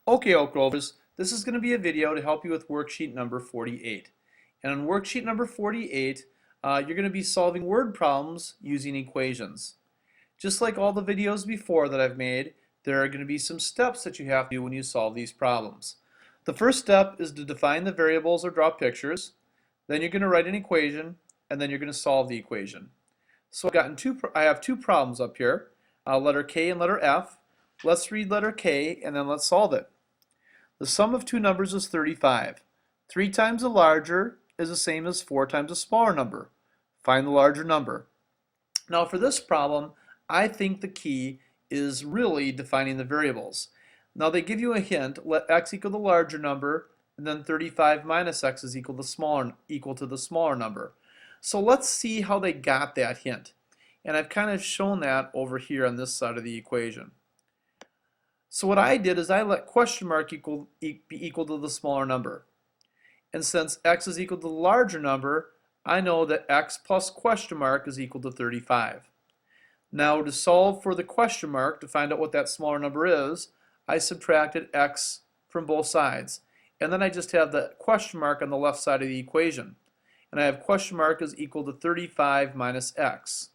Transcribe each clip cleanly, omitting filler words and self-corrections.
Okay, Oak Rovers, this is going to be a video to help you with worksheet number 48. And on worksheet number 48, you're going to be solving word problems using equations. Just like all the videos before that I've made, there are going to be some steps that you have to do when you solve these problems. The first step is to define the variables or draw pictures. Then you're going to write an equation, and then you're going to solve the equation. So I have two problems up here, letter K and letter F. Let's read letter K and then let's solve it. The sum of two numbers is 35. 3 times the larger is the same as 4 times a smaller number. Find the larger number. Now for this problem, I think the key is really defining the variables. Now they give you a hint, let x equal the larger number, and then 35 minus x is equal to the smaller number. So let's see how they got that hint. And I've kind of shown that over here on this side of the equation. So what I did is I let question mark be equal to the smaller number. And since x is equal to the larger number, I know that x plus question mark is equal to 35. Now to solve for the question mark, to find out what that smaller number is, I subtracted x from both sides. And then I just have the question mark on the left side of the equation. And I have question mark is equal to 35 minus x.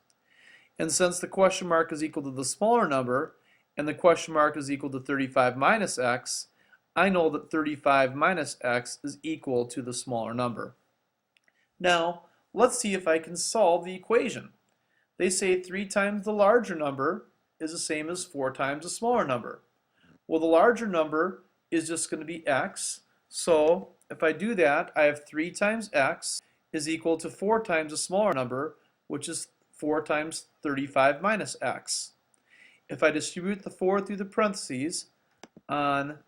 And since the question mark is equal to the smaller number, and the question mark is equal to 35 minus x, I know that 35 minus x is equal to the smaller number. Now, let's see if I can solve the equation. They say 3 times the larger number is the same as 4 times the smaller number. Well, the larger number is just going to be x, so if I do that, I have 3 times x is equal to 4 times the smaller number, which is 4 times 35 minus x. If I distribute the 4 through the parentheses on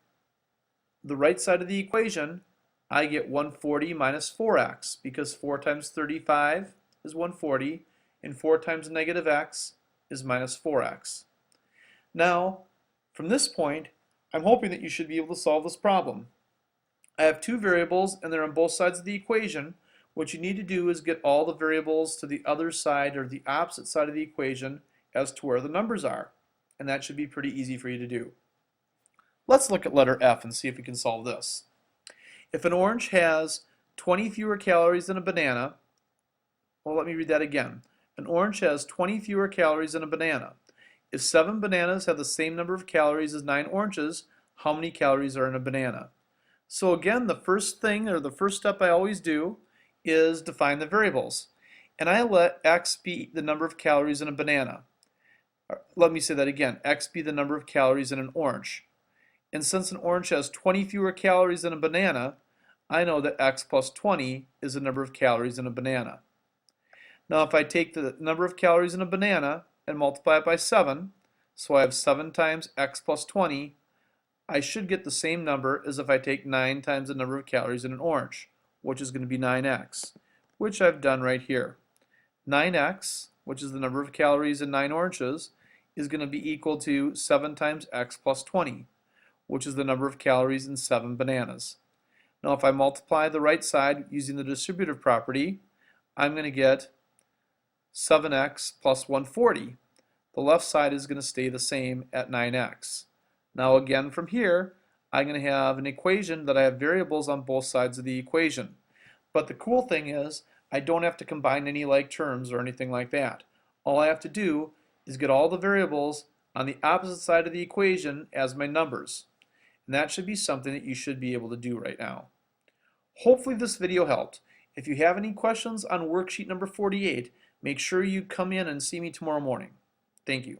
the right side of the equation, I get 140 minus 4x, because 4 times 35 is 140, and 4 times negative x is minus 4x. Now, from this point, I'm hoping that you should be able to solve this problem. I have two variables, and they're on both sides of the equation. What you need to do is get all the variables to the other side, or the opposite side of the equation, as to where the numbers are. And that should be pretty easy for you to do. Let's look at letter F and see if we can solve this. If an orange has 20 fewer calories than a banana, well, let me read that again. An orange has 20 fewer calories than a banana. If 7 bananas have the same number of calories as 9 oranges, how many calories are in a banana? So again, the first thing, or the first step I always do, is define the variables. And I let x be the number of calories in a banana. Let me say that again, x be the number of calories in an orange. And since an orange has 20 fewer calories than a banana, I know that x plus 20 is the number of calories in a banana. Now if I take the number of calories in a banana and multiply it by 7, so I have 7 times x plus 20, I should get the same number as if I take 9 times the number of calories in an orange, which is going to be 9x, which I've done right here. 9x, which is the number of calories in 9 oranges, is going to be equal to 7 times x plus 20, which is the number of calories in 7 bananas. Now if I multiply the right side using the distributive property, I'm going to get 7x plus 140. The left side is going to stay the same at 9x. Now again from here, I'm going to have an equation that I have variables on both sides of the equation. But the cool thing is, I don't have to combine any like terms or anything like that. All I have to do is get all the variables on the opposite side of the equation as my numbers. And that should be something that you should be able to do right now. Hopefully this video helped. If you have any questions on worksheet number 48, make sure you come in and see me tomorrow morning. Thank you.